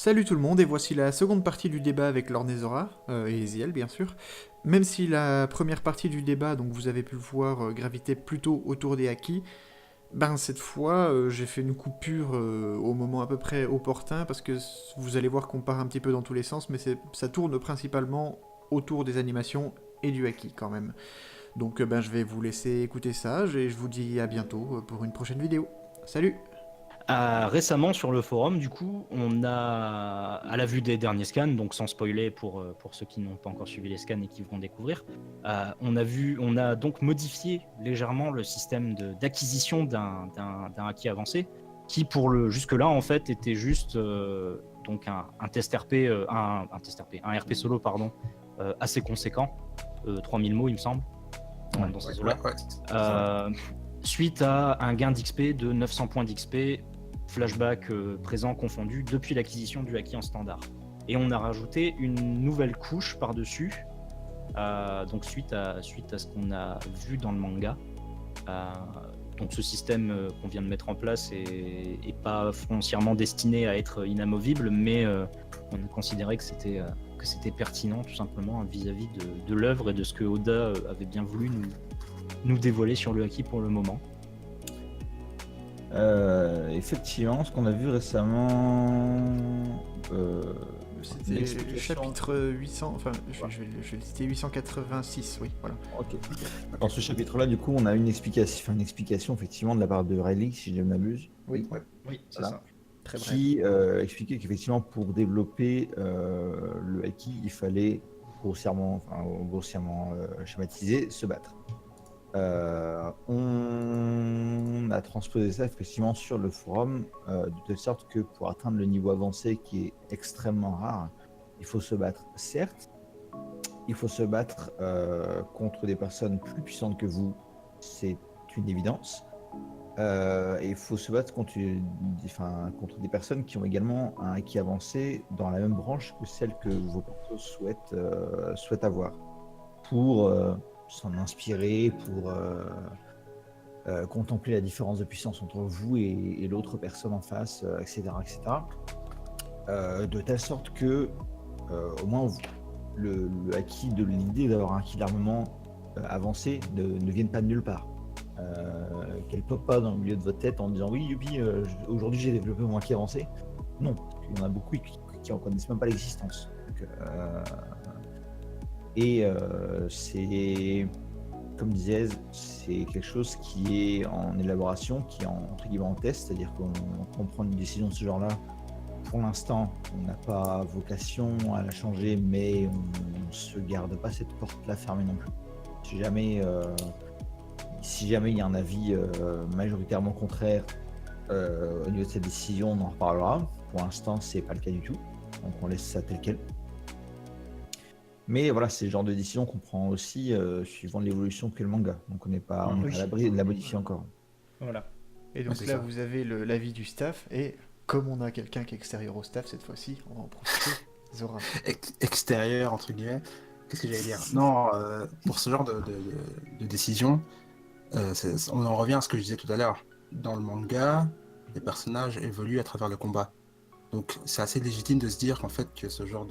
Salut tout le monde et voici la seconde partie du débat avec Lornezora et Eziel bien sûr. Même si la première partie du débat, donc vous avez pu le voir, gravitait plutôt autour des acquis, ben cette fois j'ai fait une coupure au moment à peu près opportun parce que vous allez voir qu'on part un petit peu dans tous les sens, mais ça tourne principalement autour des animations et du acquis quand même. Donc ben je vais vous laisser écouter ça et je vous dis à bientôt pour une prochaine vidéo. Salut! Récemment sur le forum, du coup, on a, à la vue des derniers scans, donc sans spoiler pour ceux qui n'ont pas encore suivi les scans et qui vont découvrir, on a donc modifié légèrement le système d'acquisition d'un acquis avancé, qui jusque-là en fait était juste donc un test RP, un RP solo pardon, assez conséquent, 3000 mots il me semble, dans ces eaux-là. Suite à un gain d'XP de 900 points d'XP, flashback présent confondu, depuis l'acquisition du acquis en standard. Et on a rajouté une nouvelle couche par-dessus, donc suite à ce qu'on a vu dans le manga. Donc ce système qu'on vient de mettre en place est pas foncièrement destiné à être inamovible, mais on a considéré que c'était pertinent tout simplement vis-à-vis de l'œuvre et de ce que Oda avait bien voulu nous dévoiler sur le acquis pour le moment. Effectivement, ce qu'on a vu récemment, c'était le chapitre 800, enfin je vais le citer 886, oui, voilà. Ok. Dans ce chapitre-là, du coup, on a une explication effectivement de la part de Riley, si je ne m'abuse. Oui, c'est ça. Très bref. Qui expliquait qu'effectivement, pour développer le acquis, il fallait grossièrement schématisé, se battre. On a transposé ça effectivement sur le forum de telle sorte que pour atteindre le niveau avancé qui est extrêmement rare, il faut se battre, certes, il faut se battre contre des personnes plus puissantes que vous, c'est une évidence, et il faut se battre contre des personnes qui ont également un acquis avancé dans la même branche que celle que vos persos souhaitent avoir pour s'en inspirer, pour contempler la différence de puissance entre vous et l'autre personne en face, etc. De telle sorte que, au moins, le acquis de l'idée d'avoir un acquis d'armement avancé ne vienne pas de nulle part. Qu'elle pop pas dans le milieu de votre tête en disant oui, youpi, aujourd'hui j'ai développé mon acquis avancé. Non, il y en a beaucoup qui en connaissent même pas l'existence. Donc, c'est, comme disais, c'est quelque chose qui est en élaboration, qui est entre guillemets en test, c'est-à-dire qu'on prend une décision de ce genre-là. Pour l'instant, on n'a pas vocation à la changer, mais on ne se garde pas cette porte-là fermée non plus. Si jamais il y a un avis majoritairement contraire au niveau de cette décision, on en reparlera. Pour l'instant, c'est pas le cas du tout, donc on laisse ça tel quel. Mais voilà, c'est le genre de décision qu'on prend aussi suivant l'évolution que le manga. Donc on n'est pas à l'abri de la modifier encore. Voilà. Et donc là, vous avez l'avis du staff, et comme on a quelqu'un qui est extérieur au staff cette fois-ci, on va en profiter. Zora. Extérieur, entre guillemets. Qu'est-ce que j'allais dire? Non, pour ce genre de décision, on en revient à ce que je disais tout à l'heure. Dans le manga, les personnages évoluent à travers le combat. Donc c'est assez légitime de se dire qu'en fait que ce genre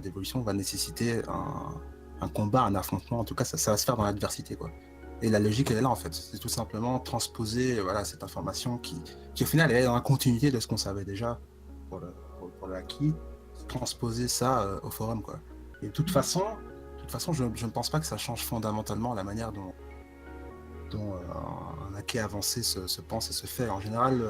d'évolution va nécessiter un combat, un affrontement. En tout cas, ça va se faire dans l'adversité, quoi. Et la logique, elle est là, en fait. C'est tout simplement transposer cette information qui au final, elle est dans la continuité de ce qu'on savait déjà pour le acquis. Transposer ça au forum, quoi. Et de toute façon, je ne pense pas que ça change fondamentalement la manière dont un acquis avancé se pense et se fait. En général,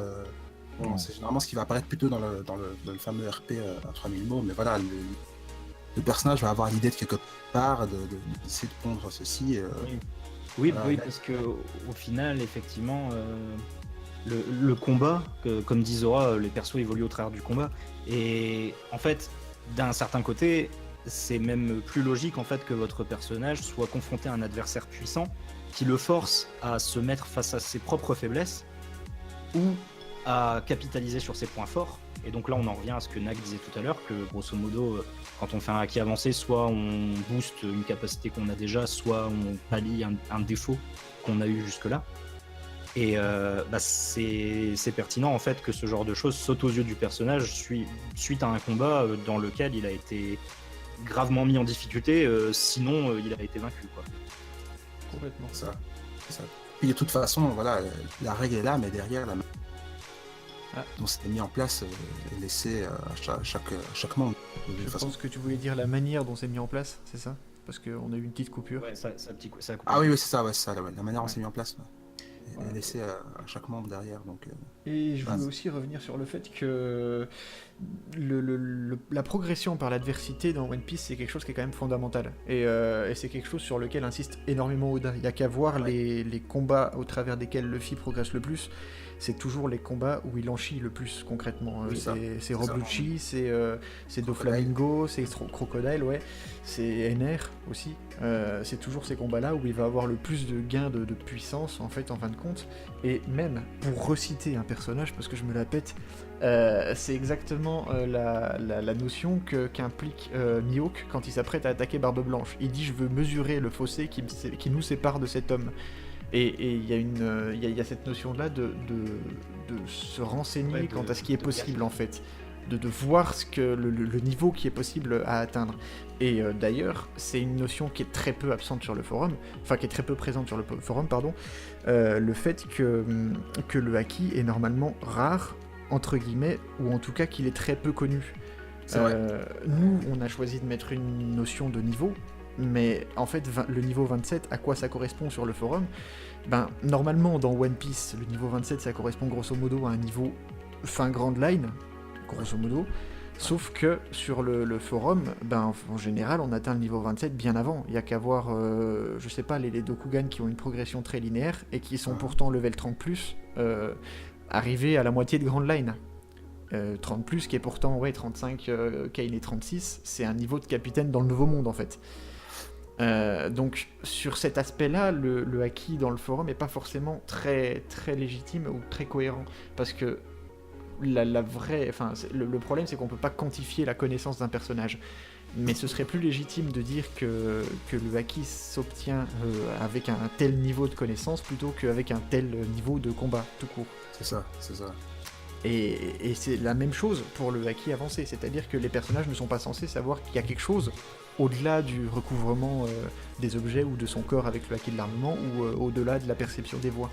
c'est généralement ce qui va apparaître plutôt dans le fameux RP à 3000 mots, mais voilà, le personnage va avoir l'idée de quelque part d'essayer de pondre ceci. Oui, parce que au final, effectivement, le combat, comme dit Zora, les persos évoluent au travers du combat. Et en fait, d'un certain côté, c'est même plus logique en fait que votre personnage soit confronté à un adversaire puissant qui le force à se mettre face à ses propres faiblesses ou à capitaliser sur ses points forts. Et donc là, on en revient à ce que Nak disait tout à l'heure, que grosso modo, quand on fait un acquis avancé, soit on booste une capacité qu'on a déjà, soit on pallie un défaut qu'on a eu jusque-là. Et c'est pertinent en fait que ce genre de choses saute aux yeux du personnage suite à un combat dans lequel il a été gravement mis en difficulté, sinon il a été vaincu, quoi. Complètement. C'est ça. Puis de toute façon, voilà, la règle est là, mais derrière, donc c'était mis en place et laissé à chaque membre. De toute Je façon. pense que tu voulais dire la manière dont c'est mis en place, c'est ça? Parce qu'on a eu une petite coupure. Ouais, ça a coupé. Ah oui, c'est ça, la manière dont c'est mis en place. Et laissé à chaque membre derrière. Donc, Et je voulais aussi revenir sur le fait que la progression par l'adversité dans One Piece, c'est quelque chose qui est quand même fondamental. Et c'est quelque chose sur lequel insiste énormément Oda. Il n'y a qu'à voir les combats au travers desquels Luffy progresse le plus. C'est toujours les combats où il en chie le plus concrètement. Oui, c'est Rob Lucci, c'est Doflamingo, c'est Crocodile, ouais. C'est NR aussi. C'est toujours ces combats-là où il va avoir le plus de gains de puissance en fait en fin de compte. Et même pour reciter un personnage, parce que je me la pète, c'est exactement la notion qu'implique Mihawk quand il s'apprête à attaquer Barbe Blanche. Il dit: je veux mesurer le fossé qui nous sépare de cet homme. Et il y a cette notion-là de se renseigner quant à ce qui est possible en fait, de voir le niveau qui est possible à atteindre. Et d'ailleurs, c'est une notion qui est très peu absente sur le forum, enfin qui est très peu présente sur le forum, pardon, le fait que le haki est normalement rare, entre guillemets, ou en tout cas qu'il est très peu connu. Nous, on a choisi de mettre une notion de niveau, mais en fait, le niveau 27, à quoi ça correspond sur le forum? Normalement, dans One Piece, le niveau 27, ça correspond grosso modo à un niveau fin Grand Line, grosso modo, sauf que sur le forum, en général, on atteint le niveau 27 bien avant. Il n'y a qu'à voir, je sais pas, les Dokugan qui ont une progression très linéaire et qui sont pourtant level 30+, arrivés à la moitié de Grand Line. 30+, qui est pourtant 35, Kane et 36, c'est un niveau de capitaine dans le Nouveau Monde en fait. Donc sur cet aspect-là, le haki dans le forum est pas forcément très, très légitime ou très cohérent, parce que le problème c'est qu'on peut pas quantifier la connaissance d'un personnage, mais ce serait plus légitime de dire que le haki s'obtient avec un tel niveau de connaissance plutôt qu'avec un tel niveau de combat tout court. C'est ça. Et c'est la même chose pour le haki avancé, c'est-à-dire que les personnages ne sont pas censés savoir qu'il y a quelque chose au-delà du recouvrement des objets ou de son corps avec le haki de l'armement, ou au-delà de la perception des voix.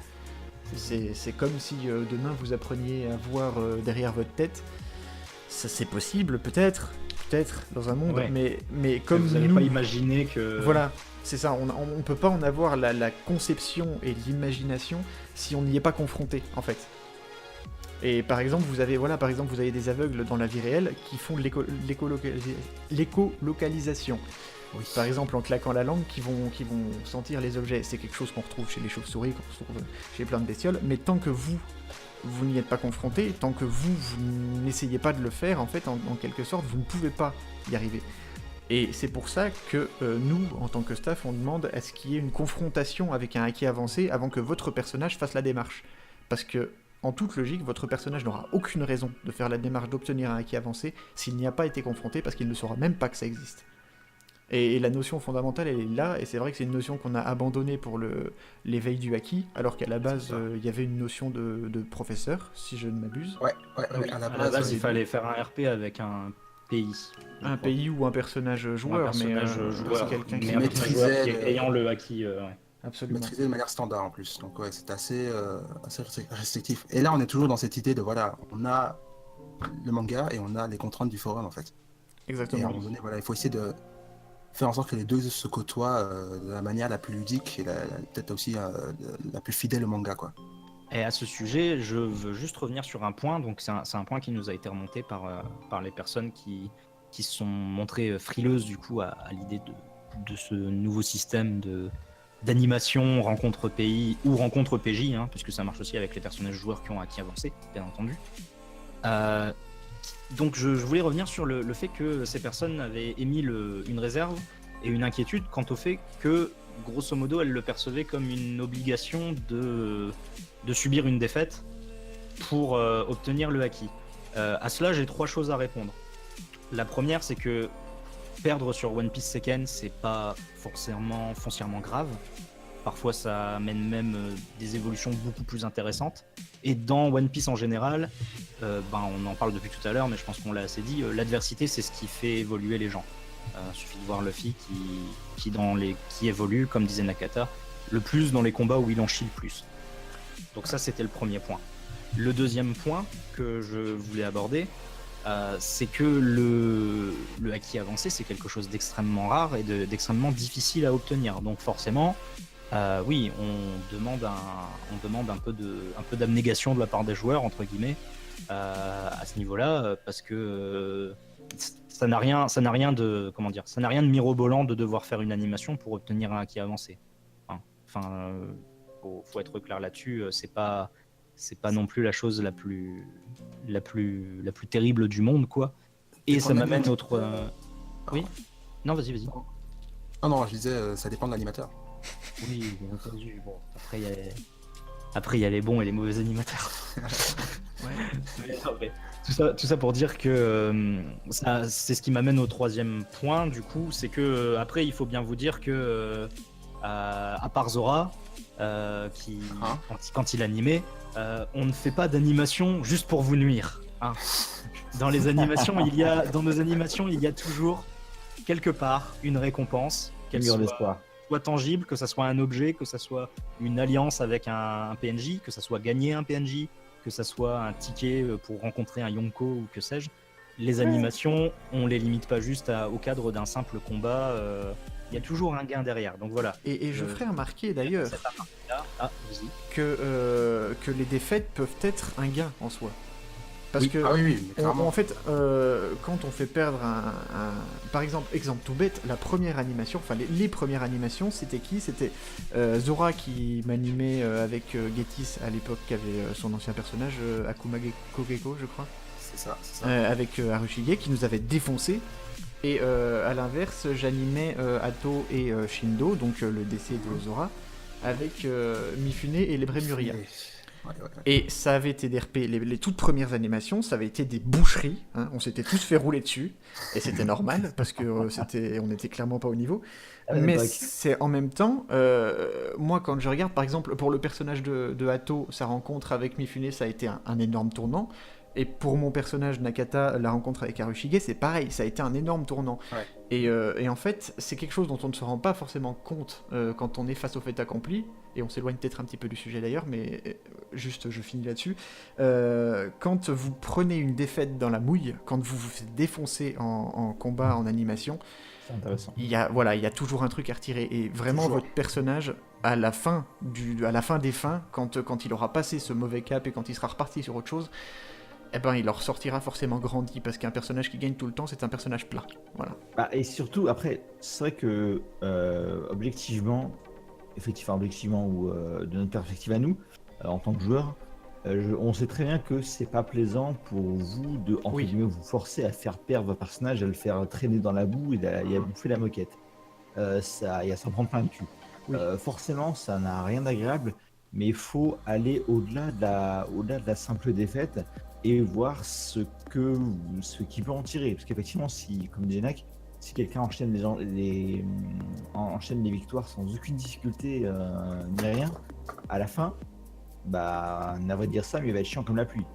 C'est comme si demain vous appreniez à voir derrière votre tête. Ça, c'est possible, peut-être dans un monde, mais comme vous n'allez nous, pas imaginer que... Voilà, c'est ça, on peut pas en avoir la conception et l'imagination si on n'y est pas confronté, en fait. Et par exemple, vous avez des aveugles dans la vie réelle qui font de l'écolocalisation. Oui. Par exemple, en claquant la langue, qui vont sentir les objets. C'est quelque chose qu'on retrouve chez les chauves-souris, qu'on retrouve chez plein de bestioles. Mais tant que vous n'y êtes pas confronté, tant que vous n'essayez pas de le faire, en fait, en quelque sorte, vous ne pouvez pas y arriver. Et c'est pour ça que nous, en tant que staff, on demande à ce qu'il y ait une confrontation avec un haki avancé avant que votre personnage fasse la démarche. Parce que en toute logique, votre personnage n'aura aucune raison de faire la démarche d'obtenir un haki avancé s'il n'y a pas été confronté, parce qu'il ne saura même pas que ça existe. Et la notion fondamentale, elle est là, et c'est vrai que c'est une notion qu'on a abandonnée pour l'éveil du haki, alors qu'à la base, il y avait une notion de professeur, si je ne m'abuse. Ouais, à la base, il fallait faire un RP avec un pays. Un pays ou un personnage joueur, joueur, quelqu'un qui maîtrisait ayant le haki. Absolument. Maîtrisé de manière standard en plus, donc c'est assez restrictif. Et là on est toujours dans cette idée de on a le manga et on a les contraintes du forum en fait. Exactement. Et à un moment donné, il faut essayer de faire en sorte que les deux se côtoient de la manière la plus ludique et peut-être aussi la plus fidèle au manga, quoi. Et à ce sujet, je veux juste revenir sur un point, donc c'est un point qui nous a été remonté par les personnes qui se sont montrées frileuses du coup à l'idée de ce nouveau système d'animation rencontre pays ou rencontre PJ, puisque ça marche aussi avec les personnages joueurs qui ont acquis avancé, bien entendu. Donc je voulais revenir sur le fait que ces personnes avaient émis une réserve et une inquiétude quant au fait que, grosso modo, elles le percevaient comme une obligation de subir une défaite pour obtenir le haki. À cela, j'ai 3 choses à répondre. La première, c'est que perdre sur One Piece Seken, c'est pas forcément foncièrement grave. parfois ça amène même des évolutions beaucoup plus intéressantes. Et dans One Piece en général, on en parle depuis tout à l'heure, mais je pense qu'on l'a assez dit, l'adversité c'est ce qui fait évoluer les gens. Il suffit de voir Luffy qui évolue, comme disait Nakata, le plus dans les combats où il en chie le plus. Donc ça c'était le premier point. Le deuxième point que je voulais aborder, c'est que le haki avancé c'est quelque chose d'extrêmement rare et d'extrêmement difficile à obtenir. Donc forcément, oui, on demande un peu d'abnégation de la part des joueurs entre guillemets à ce niveau-là, parce que ça n'a rien de mirobolant de devoir faire une animation pour obtenir un haki avancé. Faut être clair là-dessus. C'est pas non plus la chose la plus terrible du monde, quoi. Et ça m'amène autre. Oui. Non, vas-y. Non, je disais, ça dépend de l'animateur. Oui, bien entendu. Bon, après il y a les bons et les mauvais animateurs. Ouais. Tout ça pour dire que ça, c'est ce qui m'amène au troisième point. Du coup, c'est que après, il faut bien vous dire que à part Zora, quand il animait, on ne fait pas d'animation juste pour vous nuire. Hein. Dans nos animations, il y a toujours quelque part une récompense, qu'elle soit tangible, que ça soit un objet, que ça soit une alliance avec un PNJ, que ça soit gagner un PNJ, que ça soit un ticket pour rencontrer un Yonko ou que sais-je. Les animations, on les limite pas juste au cadre d'un simple combat. Il y a toujours un gain derrière. Donc voilà. Et je ferai remarquer d'ailleurs que les défaites peuvent être un gain en soi. Parce que, en fait, quand on fait perdre par exemple, tout bête, la première animation, enfin les premières animations, c'était qui ? C'était Zora qui m'animait avec Getis à l'époque, qui avait son ancien personnage, Akuma Kogeko, je crois. C'est ça. Avec Harushige, qui nous avait défoncé. Et à l'inverse, j'animais Atto et Shindo, donc le décès de Zora, avec Mifune et les Brémuria. Ouais. Et ça avait été des RP, les toutes premières animations, ça avait été des boucheries, hein, on s'était tous fait rouler dessus, et c'était normal, parce que on était clairement pas au niveau. Mais c'est en même temps, moi quand je regarde, par exemple, pour le personnage de Atto, sa rencontre avec Mifune, ça a été un énorme tournant. Et pour mon personnage Nakata, la rencontre avec Harushige, c'est pareil, ça a été un énorme tournant. Ouais. Et en fait, c'est quelque chose dont on ne se rend pas forcément compte quand on est face au fait accompli, et on s'éloigne peut-être un petit peu du sujet d'ailleurs, mais juste je finis là-dessus. Quand vous prenez une défaite dans la mouille, quand vous vous faites défoncer en combat, en animation, c'est intéressant. Il y a toujours un truc à retirer, et vraiment votre personnage, à la fin des fins, quand il aura passé ce mauvais cap et quand il sera reparti sur autre chose, il en ressortira forcément grandi, parce qu'un personnage qui gagne tout le temps, c'est un personnage plat. Voilà. Et surtout, après, c'est vrai que objectivement, ou de notre perspective à nous, en tant que joueur, on sait très bien que c'est pas plaisant pour vous de entre guillemets, vous forcer à faire perdre votre personnage, à le faire traîner dans la boue et à bouffer la moquette. Ça s'en prendre plein le cul. Oui. Forcément, ça n'a rien d'agréable, mais il faut aller au-delà de la simple défaite et voir ce qu'il peut en tirer. Parce qu'effectivement, comme disait Nak, si quelqu'un enchaîne les victoires sans aucune difficulté ni rien, à la fin, navré de dire ça, mais il va être chiant comme la pluie.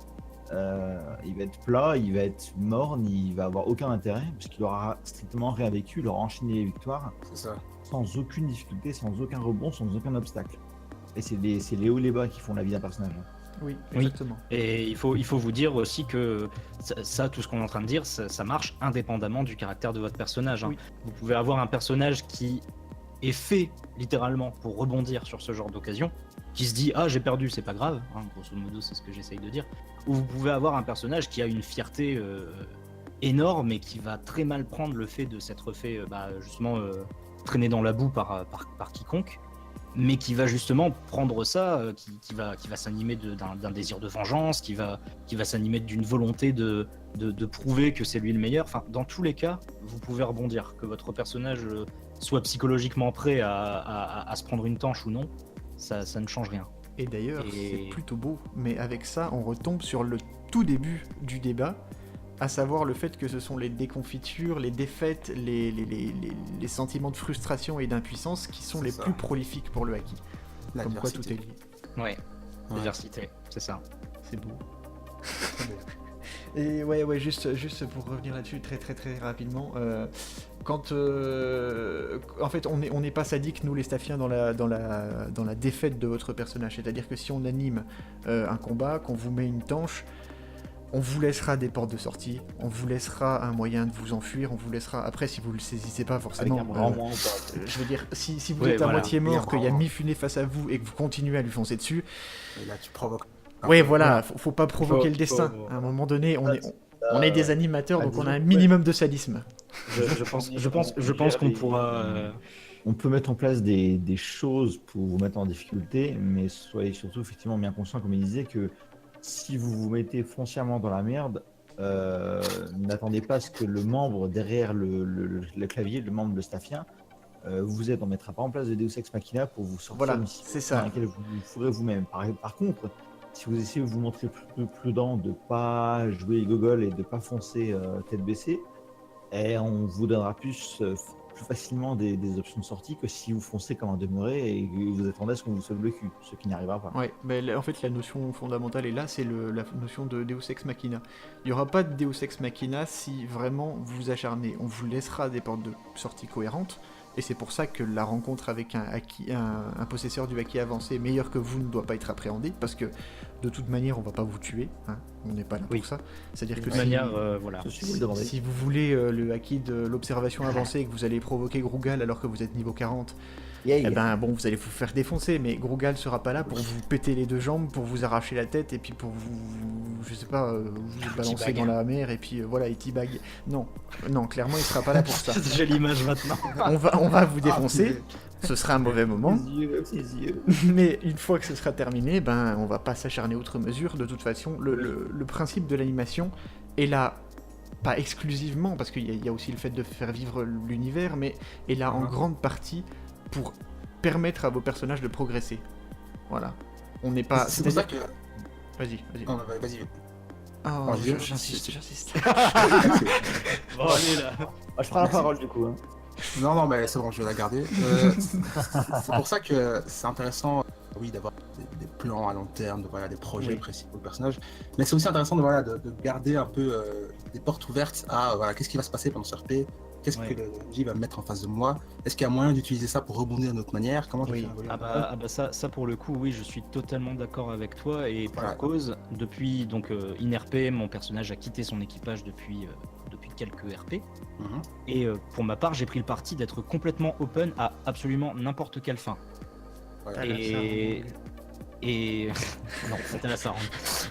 Il va être plat, il va être morne, il va avoir aucun intérêt, parce qu'il aura strictement rien vécu, il aura enchaîné les victoires sans aucune difficulté, sans aucun rebond, sans aucun obstacle. Et c'est les hauts et les bas qui font la vie d'un personnage. Oui, exactement. Et il faut vous dire aussi que ça, tout ce qu'on est en train de dire, ça marche indépendamment du caractère de votre personnage. Hein. Oui. Vous pouvez avoir un personnage qui est fait littéralement pour rebondir sur ce genre d'occasion, qui se dit j'ai perdu, c'est pas grave, hein, grosso modo c'est ce que j'essaye de dire. Ou vous pouvez avoir un personnage qui a une fierté énorme et qui va très mal prendre le fait de s'être fait justement traîner dans la boue par quiconque, mais qui va justement prendre ça, qui va s'animer d'un désir de vengeance, qui va s'animer d'une volonté de prouver que c'est lui le meilleur. Enfin, dans tous les cas, vous pouvez rebondir, que votre personnage soit psychologiquement prêt à se prendre une tanche ou non, ça ne change rien. Et d'ailleurs, c'est plutôt beau, mais avec ça, on retombe sur le tout début du débat. à savoir le fait que ce sont les déconfitures, les défaites, les sentiments de frustration et d'impuissance qui sont C'est les ça. plus prolifiques pour le haki. Comme quoi tout est lié. Ouais, Ouais. diversité, c'est ça. C'est beau. Et ouais, juste pour revenir là-dessus très rapidement, quand en fait on n'est pas sadique nous les staffiens dans la défaite de votre personnage, c'est-à-dire que si on anime un combat, qu'on vous met une tanche, on vous laissera des portes de sortie, on vous laissera un moyen de vous enfuir, on vous laissera après si vous le saisissez pas Avec forcément. un bras en moins ou pas. Je veux dire, si vous Ouais, êtes à voilà. moitié mort, qu'il y a Vraiment. Mifune face à vous et que vous continuez à lui foncer dessus, Et là, tu provoques. ouais, voilà, faut pas provoquer le faut- destin. À un moment donné, on Ça, est des animateurs, donc on a un disons, minimum de sadisme. Je pense qu'on pourra. On peut mettre en place des choses pour vous mettre en difficulté, mais soyez surtout effectivement bien conscient, comme il disait, que si vous vous mettez foncièrement dans la merde, n'attendez pas à ce que le membre derrière le clavier, le membre de staffien, vous aide. On ne mettra pas en place de Deus Ex Machina pour vous sortir Voilà, une mission c'est ça. dans laquelle vous vous ferez vous-même. Par contre, si vous essayez de vous montrer plus prudent, de ne pas jouer les gogoles et de ne pas foncer tête baissée, et on vous donnera plus facilement des options de sortie que si vous foncez comme un demeuré et que vous attendez à ce qu'on vous sauve le cul, ce qui n'arrivera pas. Ouais, mais en fait la notion fondamentale est là, c'est la notion de Deus Ex Machina. Il n'y aura pas de Deus Ex Machina si vraiment vous vous acharnez. On vous laissera des portes de sortie cohérentes, et c'est pour ça que la rencontre avec un possesseur du haki avancé meilleur que vous ne doit pas être appréhendée, parce que de toute manière on va pas vous tuer, hein. On n'est pas là Oui. pour ça. C'est-à-dire De que toute manière, voilà. Si vous le demandez. si vous voulez le haki de l'observation avancée et que vous allez provoquer Grugal alors que vous êtes niveau 40, Yeah. eh ben bon, vous allez vous faire défoncer, mais Grugal sera pas là pour vous péter les deux jambes, pour vous arracher la tête et puis pour je sais pas, vous balancer teabag. dans la mer et puis voilà, et teabag. Non, clairement il sera pas là pour ça. J'ai l'image maintenant. On va vous défoncer, ce sera un mauvais moment, Ses yeux. mais une fois que ce sera terminé, ben on va pas s'acharner outre mesure. De toute façon, le principe de l'animation est là, pas exclusivement, parce qu'il y a aussi le fait de faire vivre l'univers, mais est là en grande partie pour permettre à vos personnages de progresser. Voilà. On n'est pas... C'est pour ça que. Vas-y. Non, non, vas-y. Oh, je- j'insiste. Bon, allez là. Ah, je prends la parole du coup. Hein. Non, mais c'est bon, je vais la garder. C'est pour ça que c'est intéressant, oui, d'avoir des plans à long terme, voilà, des projets Oui. précis pour le personnage. Mais c'est aussi intéressant de garder un peu des portes ouvertes à voilà, qu'est-ce qui va se passer pendant ce RP, qu'est-ce Ouais. que le MJ va mettre en face de moi, est-ce qu'il y a moyen d'utiliser ça pour rebondir d'une autre manière, comment je Oui. vais faire évoluer Ah bah ça pour le coup, oui, je suis totalement d'accord avec toi et pour Voilà. cause, depuis donc INRP, mon personnage a quitté son équipage depuis quelques RP. Mhm. Et pour ma part, j'ai pris le parti d'être complètement open à absolument n'importe quelle fin. Voilà. Et non, c'était la sarande.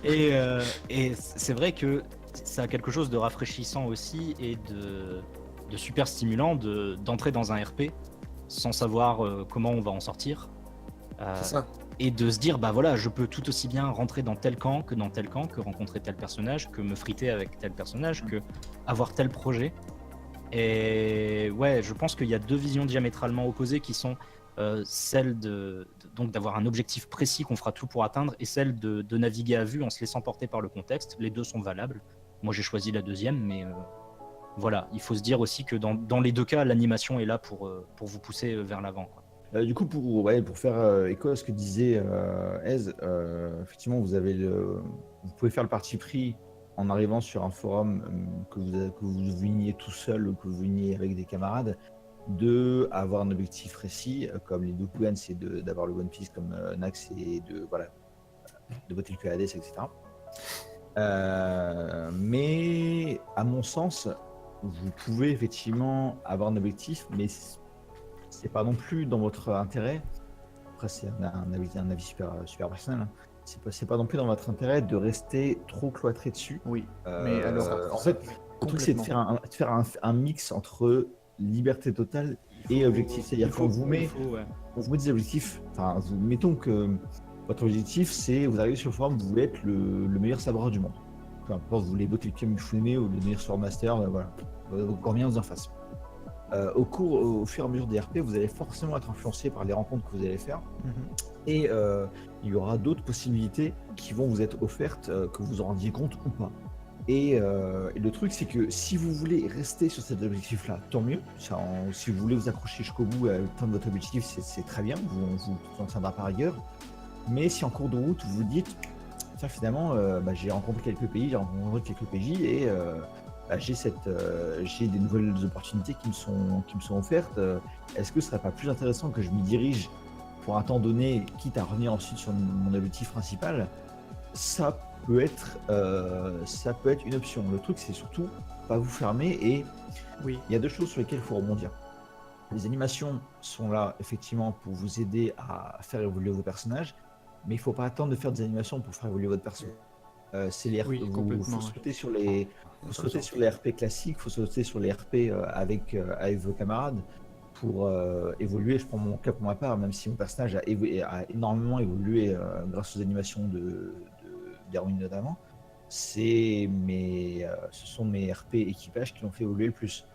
Et c'est vrai que ça a quelque chose de rafraîchissant aussi et de super stimulant d'entrer dans un RP sans savoir comment on va en sortir. C'est ça. Et de se dire, bah voilà, je peux tout aussi bien rentrer dans tel camp, que rencontrer tel personnage, que me friter avec tel personnage, que avoir tel projet. Et ouais, je pense qu'il y a deux visions diamétralement opposées qui sont celle donc d'avoir un objectif précis qu'on fera tout pour atteindre et celle de naviguer à vue en se laissant porter par le contexte. Les deux sont valables. Moi, j'ai choisi la deuxième, mais voilà, il faut se dire aussi que dans les deux cas, l'animation est là pour vous pousser vers l'avant, quoi. Du coup, pour faire écho à ce que disait Ez, effectivement, vous pouvez faire le parti pris en arrivant sur un forum que vous veniez tout seul ou que vous veniez avec des camarades, de avoir un objectif précis, comme les Dokugan, c'est d'avoir le One Piece comme Nax et de voter le cul à Hades, etc. Mais à mon sens, vous pouvez effectivement avoir un objectif, mais c'est pas non plus dans votre intérêt. Après, c'est un avis super personnel. Hein. C'est pas non plus dans votre intérêt de rester trop cloîtré dessus. Oui, mais alors... En fait, le truc, c'est de faire un mix entre liberté totale et objectif. C'est-à-dire qu'on vous met des objectifs. Enfin, mettons que votre objectif, c'est vous arrivez sur le forum, vous voulez être le meilleur sabreur du monde. Peu importe, vous voulez botter le Mifune ou le meilleur Swordmaster, voilà. Combien vous en face. Au fur et à mesure des RP, vous allez forcément être influencé par les rencontres que vous allez faire. Et il y aura d'autres possibilités qui vont vous être offertes, que vous en rendiez compte ou pas. Et le truc, c'est que si vous voulez rester sur cet objectif-là, tant mieux. Si vous voulez vous accrocher jusqu'au bout à atteindre votre objectif, c'est très bien, vous en tiendra par ailleurs. Mais si en cours de route, vous vous dites, tiens, finalement, j'ai rencontré quelques pays, j'ai rencontré quelques PJ, et j'ai des nouvelles opportunités qui me sont offertes, est-ce que ce serait pas plus intéressant que je m'y dirige pour un temps donné, quitte à revenir ensuite sur mon objectif principal? Ça peut être une option. Le truc, c'est surtout pas vous fermer, et Oui. il y a deux choses sur lesquelles il faut rebondir. Les animations sont là effectivement pour vous aider à faire évoluer vos personnages, mais il faut pas attendre de faire des animations pour faire évoluer votre perso. C'est les RP, Oui, complètement, faut ouais. sauter sur les RP classiques, faut sauter sur les RP avec vos camarades pour évoluer. Je prends mon cas pour ma part, même si mon personnage a énormément évolué grâce aux animations d'Erwin notamment, ce sont mes RP équipages qui l'ont fait évoluer le plus.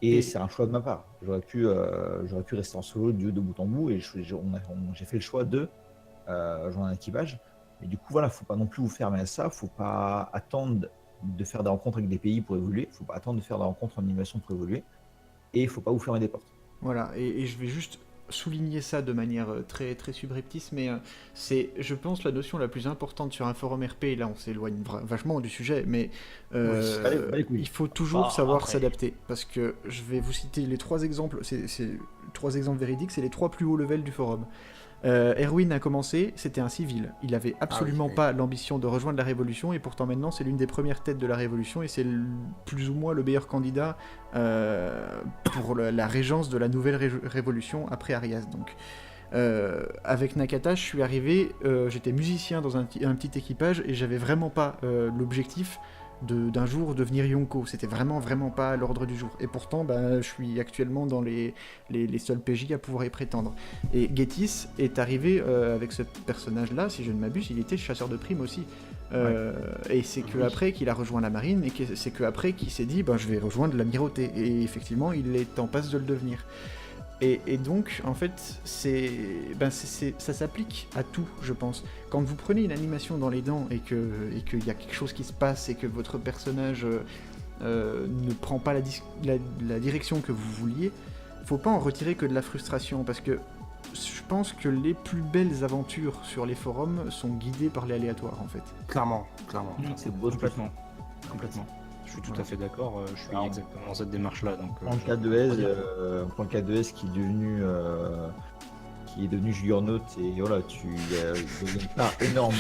Et c'est un choix de ma part. J'aurais pu rester en solo de bout en bout, et j'ai fait le choix de joindre un équipage. Et du coup, voilà, faut pas non plus vous fermer à ça, faut pas attendre de faire des rencontres avec des pays pour évoluer, faut pas attendre de faire des rencontres en animation pour évoluer, et il faut pas vous fermer des portes. Voilà, et je vais juste souligner ça de manière très, très subreptice, mais c'est, je pense, la notion la plus importante sur un forum RP, et là on s'éloigne vachement du sujet, mais il faut toujours savoir s'adapter, parce que je vais vous citer les 3 exemples, c'est 3 exemples véridiques, c'est les 3 plus hauts levels du forum. Erwin a commencé, c'était un civil. Il avait absolument pas l'ambition de rejoindre la Révolution, et pourtant maintenant c'est l'une des premières têtes de la Révolution, et c'est plus ou moins le meilleur candidat pour la régence de la nouvelle Révolution après Arias. Donc, avec Nakata, je suis arrivé, j'étais musicien dans un petit équipage, et j'avais vraiment pas l'objectif d'un jour devenir Yonko. C'était vraiment pas à l'ordre du jour. Et pourtant, je suis actuellement dans les seuls PJ à pouvoir y prétendre. Et Getis est arrivé avec ce personnage-là, si je ne m'abuse, il était chasseur de primes aussi. Et c'est que après qu'il a rejoint la marine, et c'est que après qu'il s'est dit, je vais rejoindre l'amirauté. Et effectivement, il est en passe de le devenir. Et donc, en fait, ça s'applique à tout, je pense. Quand vous prenez une animation dans les dents et qu'il y a quelque chose qui se passe et que votre personnage ne prend pas la direction que vous vouliez, faut pas en retirer que de la frustration, parce que je pense que les plus belles aventures sur les forums sont guidées par l'aléatoire, en fait. Clairement. C'est beau, Complètement. Je suis tout à fait d'accord, je suis exactement dans cette démarche-là. Donc, en cas de S qui est devenu Juggernaut, et voilà, tu deviens pas énorme.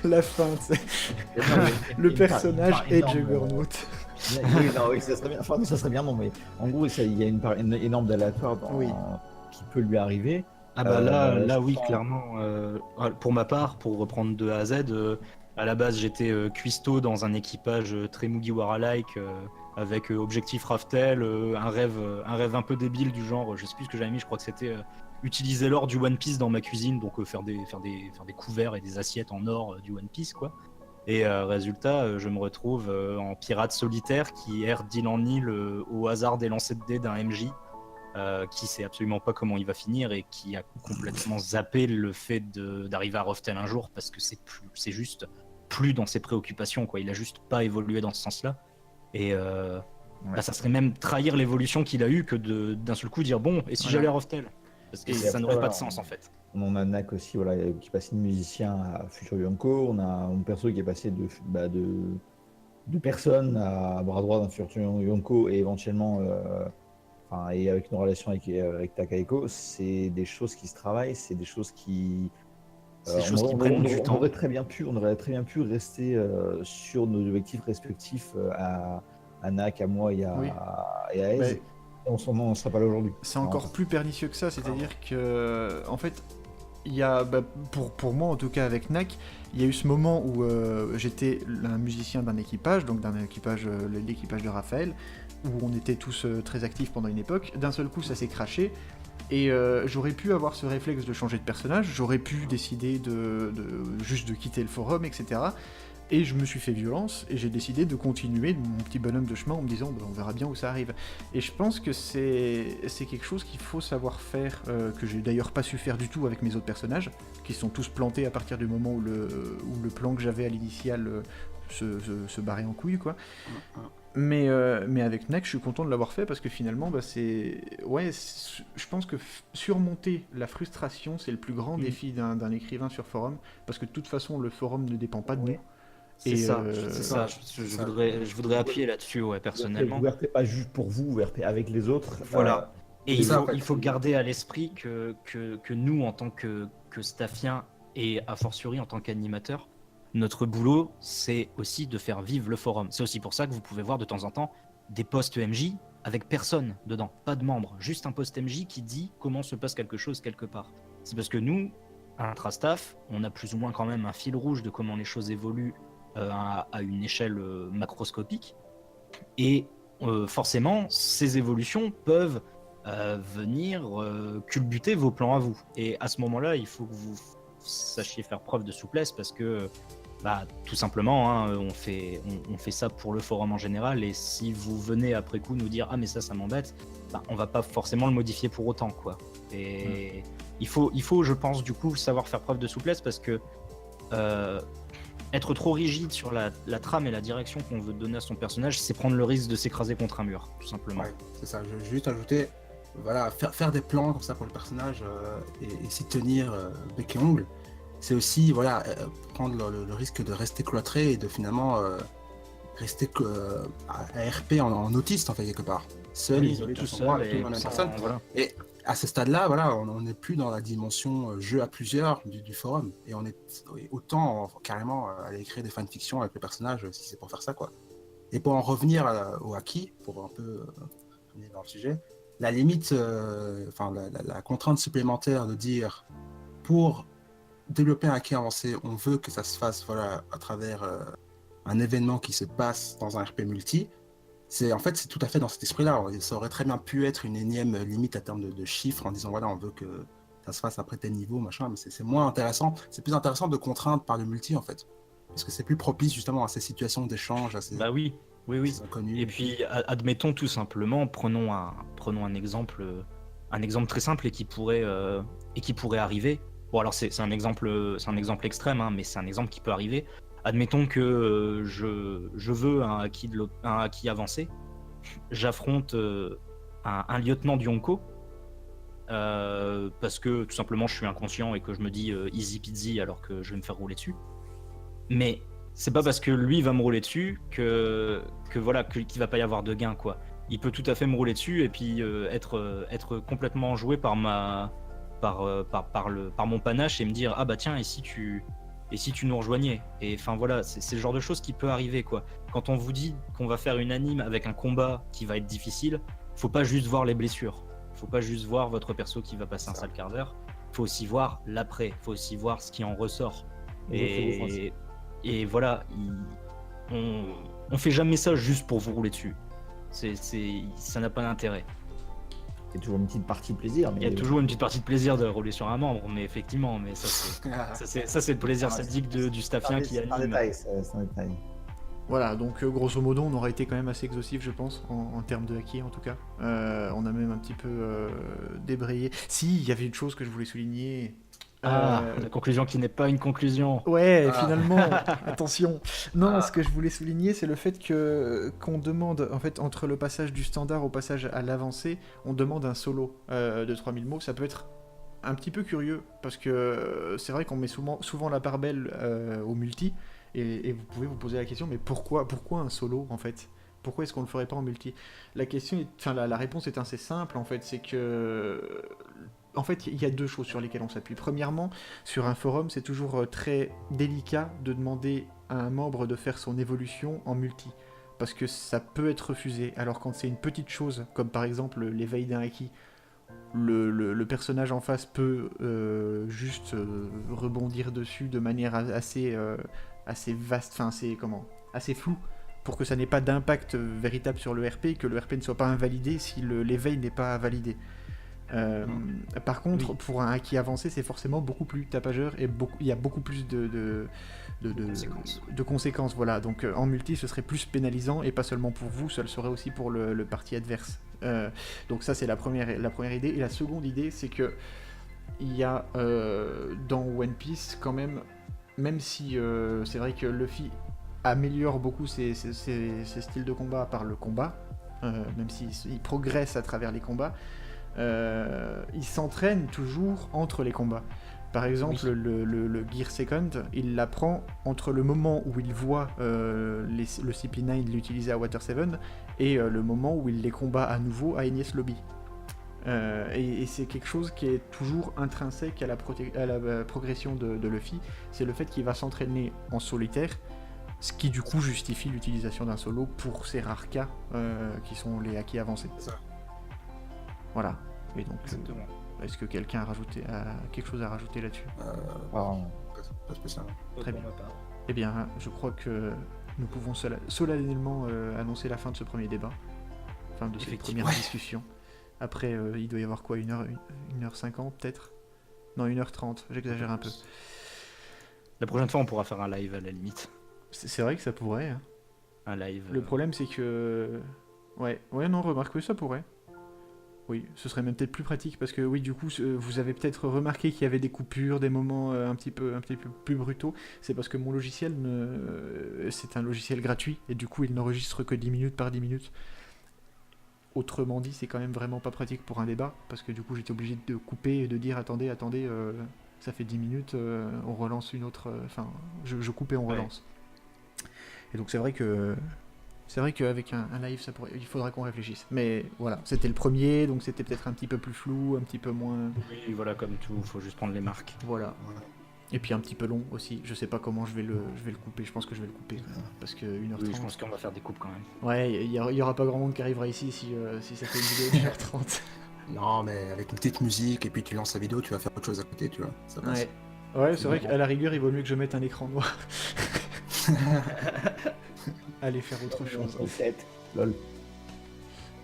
La fin, c'est le personnage est Juggernaut. Oui, ça serait bien. Enfin, ça serait bien, non, mais en gros, il y a une part énorme d'aléatoire qui peut lui arriver. Là, oui, clairement. Pour ma part, pour reprendre de A à Z, à la base, j'étais cuistot dans un équipage très Mugiwara-like, avec objectif Raftel, un rêve un peu débile du genre, je sais plus ce que j'avais mis, je crois que c'était utiliser l'or du One Piece dans ma cuisine, donc faire des couverts et des assiettes en or du One Piece, quoi. Et résultat, je me retrouve en pirate solitaire qui erre d'île en île au hasard des lancers de dés d'un MJ, qui sait absolument pas comment il va finir, et qui a complètement zappé le fait d'arriver à Raftel un jour, parce que c'est juste plus dans ses préoccupations, quoi. Il a juste pas évolué dans ce sens-là, et ça serait même trahir l'évolution qu'il a eue que d'un seul coup dire bon, et si j'allais à Raftel, parce que ça n'aurait pas de sens en fait. On a Nak aussi, voilà, qui passe de musicien à futur Yonko. On a un perso qui est passé de personne à bras droit d'un futur Yonko, et éventuellement et avec nos relations avec Takahiko, c'est des choses qui se travaillent, c'est des choses qui prennent du temps. On aurait très bien pu rester sur nos objectifs respectifs, à Nak, à moi et à Ez. On ne sera pas là aujourd'hui. C'est encore plus pernicieux que ça, c'est-à-dire que, en fait, il y a, pour moi en tout cas avec Nak, il y a eu ce moment où j'étais un musicien d'un équipage, donc l'équipage de Raphaël, où on était tous très actifs pendant une époque. D'un seul coup, ça s'est crashé, et j'aurais pu avoir ce réflexe de changer de personnage, j'aurais pu décider juste de quitter le forum, etc. Et je me suis fait violence, et j'ai décidé de continuer mon petit bonhomme de chemin en me disant on verra bien où ça arrive. Et je pense que c'est quelque chose qu'il faut savoir faire, que j'ai d'ailleurs pas su faire du tout avec mes autres personnages, qui sont tous plantés à partir du moment où le plan que j'avais à l'initial se barrer en couille, quoi. Mm, mm. Mais avec Nex, je suis content de l'avoir fait parce que finalement, je pense que surmonter la frustration, c'est le plus grand défi d'un écrivain sur forum, parce que de toute façon, le forum ne dépend pas de nous. C'est Et, ça, euh, c'est ça. Je voudrais appuyer là-dessus, ouais, personnellement. Vous RP pas juste pour vous, vous RP avec les autres. Voilà. Et c'est ça, en fait. il faut garder à l'esprit que nous, en tant que staffiens et a fortiori en tant qu'animateurs, notre boulot, c'est aussi de faire vivre le forum. C'est aussi pour ça que vous pouvez voir de temps en temps des posts MJ avec personne dedans, pas de membres, juste un post MJ qui dit comment se passe quelque chose quelque part. C'est parce que nous, intra-staff, on a plus ou moins quand même un fil rouge de comment les choses évoluent à une échelle macroscopique. Et forcément, ces évolutions peuvent venir culbuter vos plans à vous. Et à ce moment-là, il faut que vous sachiez faire preuve de souplesse parce que tout simplement, hein, on fait ça pour le forum en général. Et si vous venez après coup nous dire « Ah mais ça m'embête », on va pas forcément le modifier pour autant, quoi. Et il faut, je pense, du coup, savoir faire preuve de souplesse parce que être trop rigide sur la trame et la direction qu'on veut donner à son personnage, c'est prendre le risque de s'écraser contre un mur, tout simplement. Ouais, c'est ça. Je vais juste ajouter, voilà, faire des plans comme ça pour le personnage et s'y tenir bec et ongle. C'est aussi, voilà, prendre le risque de rester cloîtré et de finalement rester à RP en autiste, en fait, quelque part. Seul, isolé, tout dans son coin, seul avec et la même sans- personne. voilà. Et à ce stade-là, voilà, on n'est plus dans la dimension jeu à plusieurs du forum. Et on est autant carrément aller écrire des fanfictions avec le personnage si c'est pour faire ça, quoi. Et pour en revenir au acquis, pour un peu revenir dans le sujet, la limite, la contrainte supplémentaire de dire pour développer un acquis avancé, on veut que ça se fasse à travers un événement qui se passe dans un RP multi. C'est tout à fait dans cet esprit-là. Ça aurait très bien pu être une énième limite à terme de chiffres en disant voilà, on veut que ça se fasse après tel niveau, machin, mais c'est moins intéressant. C'est plus intéressant de contraindre par le multi, en fait. Parce que c'est plus propice justement à ces situations d'échange, à ces Oui. inconnus. Et puis, admettons tout simplement, prenons un exemple très simple et qui pourrait arriver. Bon, alors c'est un exemple extrême, hein, mais c'est un exemple qui peut arriver. Admettons que je veux un acquis avancé. J'affronte un lieutenant du Yonko parce que tout simplement je suis inconscient et que je me dis easy peasy alors que je vais me faire rouler dessus. Mais c'est pas parce que lui va me rouler dessus qu'il va pas y avoir de gain, quoi. Il peut tout à fait me rouler dessus et puis être complètement joué par mon panache et me dire ah bah tiens et si tu nous rejoignais. Et enfin voilà, c'est le genre de choses qui peut arriver, quoi. Quand on vous dit qu'on va faire une anime avec un combat qui va être difficile, faut pas juste voir les blessures, faut pas juste voir votre perso qui va passer un sale quart d'heure, faut aussi voir l'après, faut aussi voir ce qui en ressort. Et voilà, on fait jamais ça juste pour vous rouler dessus. Ça n'a pas d'intérêt. Il y a toujours une petite partie plaisir. Il y a toujours une petite partie de plaisir de rouler sur un membre, mais effectivement, mais ça c'est le plaisir sadique du staffien qui C'est un anime. détail, c'est un détail. Voilà, donc grosso modo, on aura été quand même assez exhaustif, je pense, en termes de acquis en tout cas. On a même un petit peu débrayé. Si, il y avait une chose que je voulais souligner. La conclusion qui n'est pas une conclusion. Ouais, finalement, attention. Non, ce que je voulais souligner, c'est le fait qu'on demande, en fait, entre le passage du standard au passage à l'avancée, on demande un solo de 3000 mots. Ça peut être un petit peu curieux, parce que c'est vrai qu'on met souvent la part belle au multi, et vous pouvez vous poser la question, mais pourquoi un solo, en fait ? Pourquoi est-ce qu'on le ferait pas en multi ? La réponse est assez simple, en fait, c'est que... En fait, il y a deux choses sur lesquelles on s'appuie. Premièrement, sur un forum, c'est toujours très délicat de demander à un membre de faire son évolution en multi, parce que ça peut être refusé. Alors quand c'est une petite chose, comme par exemple l'éveil d'un acquis, le personnage en face peut juste rebondir dessus de manière assez vaste, assez floue, pour que ça n'ait pas d'impact véritable sur le RP, que le RP ne soit pas invalidé si l'éveil n'est pas validé. Par contre, pour un acquis avancé, c'est forcément beaucoup plus tapageur et il y a beaucoup plus de conséquences. Voilà. Donc en multi, ce serait plus pénalisant et pas seulement pour vous, ça le serait aussi pour le parti adverse. Donc ça, c'est la première idée. Et la seconde idée, c'est que il y a dans One Piece quand même si c'est vrai que Luffy améliore beaucoup ses styles de combat par le combat, même s'il progresse à travers les combats, il s'entraîne toujours entre les combats. Par exemple, Oui. le Gear Second, il l'apprend entre le moment où il voit le CP9 l'utiliser à Water 7 et le moment où il les combat à nouveau à Enies Lobby. Et c'est quelque chose qui est toujours intrinsèque à la progression de Luffy, c'est le fait qu'il va s'entraîner en solitaire, ce qui du coup justifie l'utilisation d'un solo pour ces rares cas qui sont les haki avancés. C'est ça. Voilà. Et donc, Exactement. est-ce que quelqu'un a quelque chose à rajouter là-dessus? Apparemment. Pas spécialement. Très Pour bien. ma part. Eh bien, je crois que nous pouvons solennellement annoncer la fin de ce premier débat, fin de cette Effectivement. première discussion. Après, il doit y avoir quoi, 1h50 peut-être? Non, 1h30, j'exagère un peu. La prochaine fois, on pourra faire un live à la limite. C'est vrai que ça pourrait. Hein. Un live. Le problème, c'est que... Ouais, non, remarque, oui, ça pourrait. Oui, ce serait même peut-être plus pratique, parce que oui, du coup, vous avez peut-être remarqué qu'il y avait des coupures, des moments un petit peu plus brutaux. C'est parce que mon logiciel, c'est un logiciel gratuit, et du coup, il n'enregistre que 10 minutes par 10 minutes. Autrement dit, c'est quand même vraiment pas pratique pour un débat, parce que du coup, j'étais obligé de couper et de dire, attendez, ça fait 10 minutes, on relance une autre... Enfin, je coupe et on Ouais. relance. Et donc, c'est vrai qu'avec un live, il faudra qu'on réfléchisse. Mais voilà, c'était le premier, donc c'était peut-être un petit peu plus flou, un petit peu moins... Oui, voilà, comme tout, faut juste prendre les marques. Voilà. Voilà. Et puis un petit peu long aussi. Je sais pas comment je vais le couper. Je pense que je vais le couper. Parce que 1h30... Oui, je pense qu'on va faire des coupes quand même. Ouais, il y aura pas grand monde qui arrivera ici si ça fait une vidéo d'1h30. Non, mais avec une petite musique et puis tu lances la vidéo, tu vas faire autre chose à côté, tu vois. Ça passe. Ouais, c'est vrai qu'à la rigueur, il vaut mieux que je mette un écran noir. Allez faire autre chose. Lol.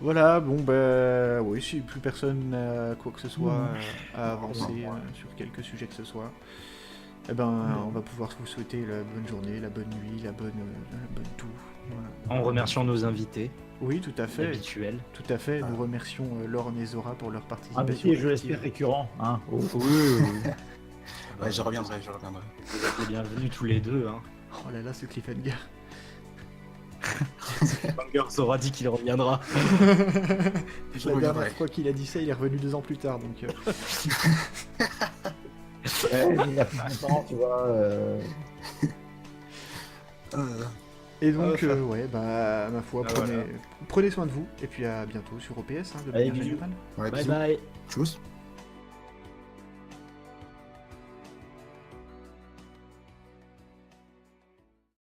Voilà, bon bah oui, si plus personne n'a quoi que ce soit à avancer sur quelque sujet que ce soit, eh ben on va pouvoir vous souhaiter la bonne journée, la bonne nuit, la bonne tout. Voilà. En remerciant nos invités Oui, tout à fait. habituels. Tout à fait. Nous remercions Lorne et Zora pour leur Un participation. métier, je active. l'espère, récurrent. Hein. Oh. Ouais, je reviendrai. Vous êtes les bienvenus tous les deux. Hein. Oh là là, ce cliffhanger. Bangers aura dit qu'il reviendra. Je La reviendrai. dernière fois qu'il a dit ça, il est revenu 2 ans plus tard, donc. Ouais, il y a plein de temps, tu vois. Et donc, ouais, bah, ma foi, Ah, voilà. prenez soin de vous, et puis à bientôt sur OPS, hein, de Allez, manière bisous. générale. Ouais, Bye bisous. bye. Tchuss.